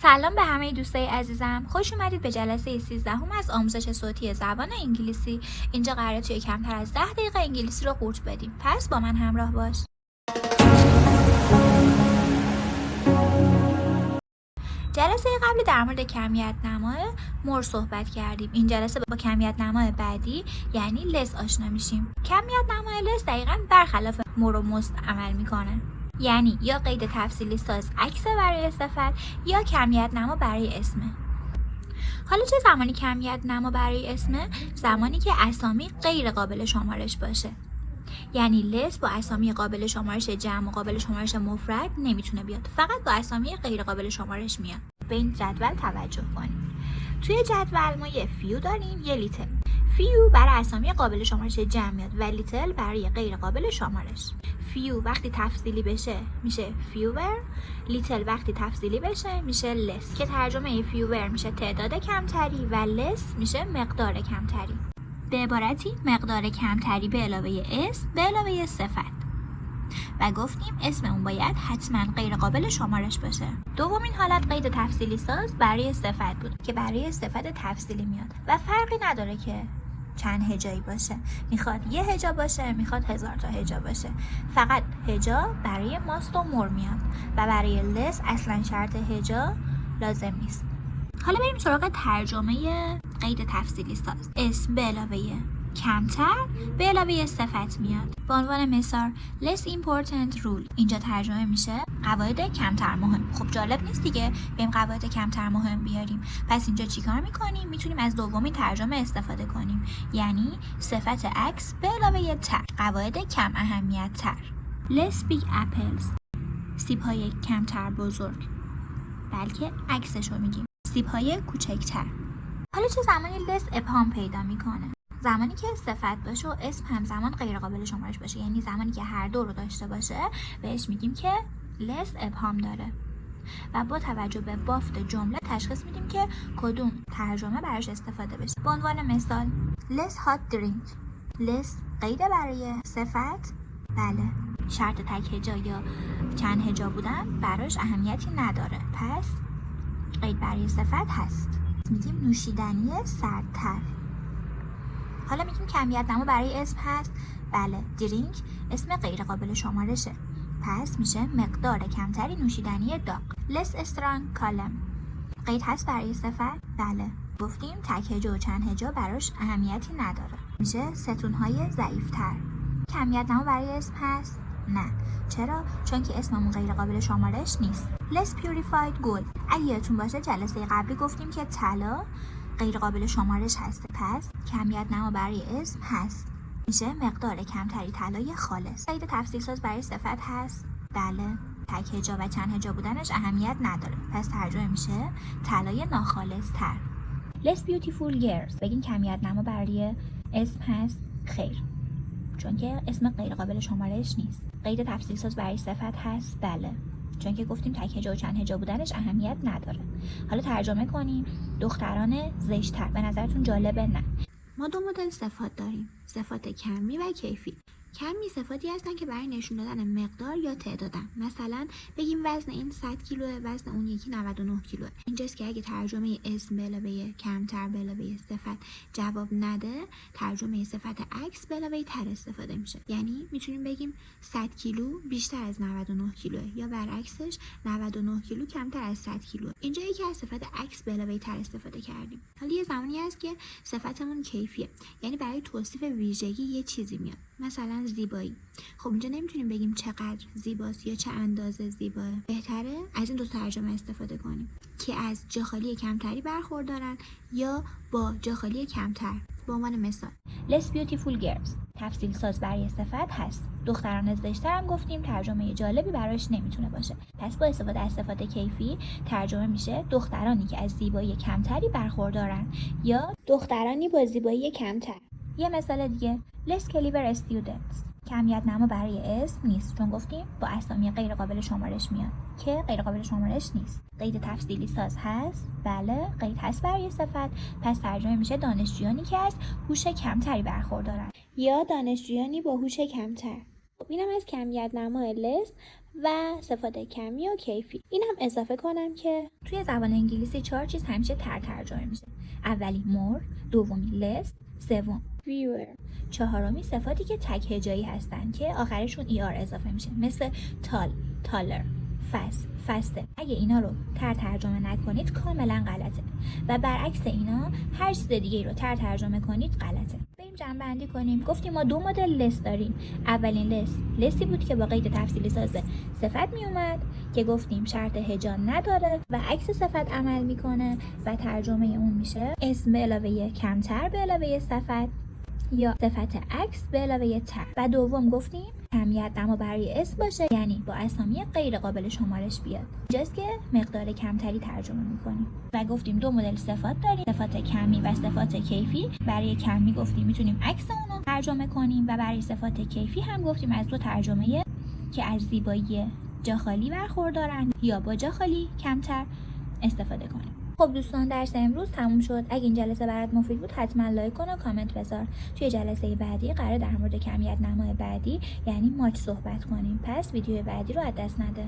سلام به همه دوستای عزیزم، خوش اومدید به جلسه 13 از آموزش صوتی زبان انگلیسی. اینجا قراره توی کمتر از 10 دقیقه انگلیسی رو قورت بدیم، پس با من همراه باش. جلسه قبلی در مورد کمیت نمای مور صحبت کردیم. این جلسه با کمیت نمای بعدی یعنی لس آشنا میشیم. کمیت نمای لس دقیقاً برخلاف مور و مست عمل میکنه. یعنی یا قید تفصیلی ساز عکس برای صفت یا کمیت نما برای اسمه. حالا چه زمانی کمیت نما برای اسمه؟ زمانی که اسامی غیر قابل شمارش باشه. یعنی لس با اسامی قابل شمارش جمع و قابل شمارش مفرد نمیتونه بیاد، فقط با اسامی غیر قابل شمارش میاد. به این جدول توجه کنید. توی جدول ما یه فیو داریم، یه لیتل. فیو برای اسامی قابل شمارش جمع میاد و لیتل برای غیر قابل شمارش. فیو وقتی تفضیلی بشه میشه فیور، لیتل وقتی تفضیلی بشه میشه لس، که ترجمه فیور میشه تعداد کمتری و لس میشه مقدار کمتری. به عبارتی مقدار کمتری به علاوه اسم به علاوه صفت. و گفتیم اسم اون باید حتما غیر قابل شمارش باشه. دومین حالت قید تفصیلی ساز برای صفت بود که برای صفت تفصیلی میاد و فرقی نداره که چند هجایی باشه، میخواد یه هجا باشه میخواد 1000 تا هجا باشه، فقط هجا برای ماست و مور میاد و برای لس اصلا شرط هجا لازم نیست. حالا بریم سراغ ترجمه قید تفصیلی ساز. اسم به علاوه کمتر به علاوه صفت میاد. به عنوان مثال less important rule اینجا ترجمه میشه قواعد کمتر مهم. خب جالب نیست دیگه بریم قواعد کمتر مهم بیاریم. پس اینجا چیکار میکنیم؟ میتونیم از دومین ترجمه استفاده کنیم، یعنی صفت عکس به علاوه تر، قواعد کم اهمیت تر. less big apples سیب‌های کمتر بزرگ، بلکه عکسش رو میگیم سیب‌های کوچکتر. حالا چه زمانی less ابهام پیدا میکنه؟ زمانی که صفت باشه و اسم همزمان غیر قابل شمارش باشه، یعنی زمانی که هر دو رو داشته باشه بهش میگیم که لس ابهام داره و با توجه به بافت جمله تشخیص میدیم که کدوم ترجمه براش استفاده بشه. به عنوان مثال less hot drink، لس قید برای صفت، بله شرط تک هجا یا چند هجا بودن براش اهمیتی نداره، پس قید برای صفت هست. میگیم نوشیدنی سردتر. حالا میگیم کمیت نما برای اسم هست، بله درینک اسم غیر قابل شمارشه، پس میشه مقدار کمتری نوشیدنی داغ. less strong column قید هست برای صفت، بله گفتیم تک هجا و چند هجا براش اهمیتی نداره، میشه ستونهای ضعیفتر. کمیت نما برای اسم هست؟ نه. چرا؟ چون که اسممون غیر قابل شمارش نیست. less purified gold اگه یادتون باشه جلسه قبلی گفتیم که طلا غیر قابل شمارش هست، پس کمیت نما برای اسم هست، میشه مقدار کمتری طلای خالص. قید تفصیل ساز برای صفت هست، بله تک هجا و چند هجا بودنش اهمیت نداره، پس ترجمه میشه طلای ناخالص تر. less beautiful girls بگین کمیت نما برای اسم هست؟ خیر، چون که اسم غیر قابل شمارش نیست. قید تفصیل ساز برای صفت هست، بله چون که گفتیم تک هجا و چند هجا بودنش اهمیت نداره. حالا ترجمه کنیم دختران زشت‌تر. به نظرتون جالبه؟ نه. ما دو مدل صفات داریم، صفات کمی و کیفی. کمی صفاتی هستن که برای نشون دادن مقدار یا تعدادن. مثلا بگیم وزن این 100 کیلوه، وزن اون یکی 99 کیلوه. اینجاست که اگه ترجمه اسم به علاوه کمتر به علاوه صفت جواب نده، ترجمه صفت عکس به علاوه تر استفاده میشه. یعنی میتونیم بگیم 100 کیلو بیشتر از 99 کیلوه یا برعکسش 99 کیلو کمتر از 100 کیلو. اینجا یکی از صفت عکس به علاوه تر استفاده کردیم. حالا یه زمانی هست که صفتمون کیفیه، یعنی برای توصیف ویژگی یه چیزی میاد، مثلا زیبایی. خب اینجا نمیتونیم بگیم چقدر زیباست یا چه اندازه زیباه. بهتره از این دو ترجمه استفاده کنیم که از جاخالی کمتری برخوردارن یا با جاخالی کمتر. به عنوان مثال less beautiful girls تفصیل ساز برای صفت هست. دختران زشت‌تر هم گفتیم ترجمه جالبی براش نمیتونه باشه، پس با استفاده از صفات کیفی ترجمه میشه دخترانی که از زیبایی کمتری برخوردارن یا دخترانی با زیبایی کمتر. یه مثال دیگه less clever students کمیت نما برای اسم نیست، چون گفتیم با اسامی غیر قابل شمارش میاد که غیر قابل شمارش نیست. قید تفصیلی ساز هست، بله قید هست برای صفت، پس ترجمه میشه دانشجویانی که از هوش کمتری برخوردارن یا دانشجویانی با هوش کمتر. اینم از کمیت نمای لس و صفات کمی و کیفی. اینم اضافه کنم که توی زبان انگلیسی 4 چیز همیشه ترجمه میشه. اولی more، دومی less، سوم fewer، چهارمی صفاتی که تک هجایی هستن که آخرشون er اضافه میشه، مثل tall، taller، fast، faster. اگه اینا رو ترجمه نکنید کاملا غلطه و برعکس اینا هر چیز دیگه ای رو ترجمه کنید غلطه. بریم جمع بندی کنیم. گفتیم ما 2 مدل لس داریم. اولین لسی بود که با قید تفصیلی ساز صفت می اومد که گفتیم شرط هجا نداره و عکس صفت عمل میکنه و ترجمه اون میشه اسم به علاوه کمتر به علاوه صفت یا صفت عکس به علاوه تر. و دوم گفتیم کمیت نما برای اسم باشه، یعنی با اسامی غیر قابل شمارش بیاد. اینجاست که مقدار کمتری ترجمه میکنیم. و گفتیم 2 مدل صفات داریم، صفات کمی و صفات کیفی. برای کمی گفتیم میتونیم عکس اونو ترجمه کنیم و برای صفات کیفی هم گفتیم از 2 ترجمه که از زیبایی جا خالی برخوردارن یا با جا خالی کمتر استفاده کنیم. خب دوستان، درس امروز تموم شد. اگه این جلسه برات مفید بود حتما لایک کن و کامنت بذار. توی جلسه بعدی قراره در مورد کمیت نمای بعدی یعنی ماچ صحبت کنیم. پس ویدیو بعدی رو از دست نده.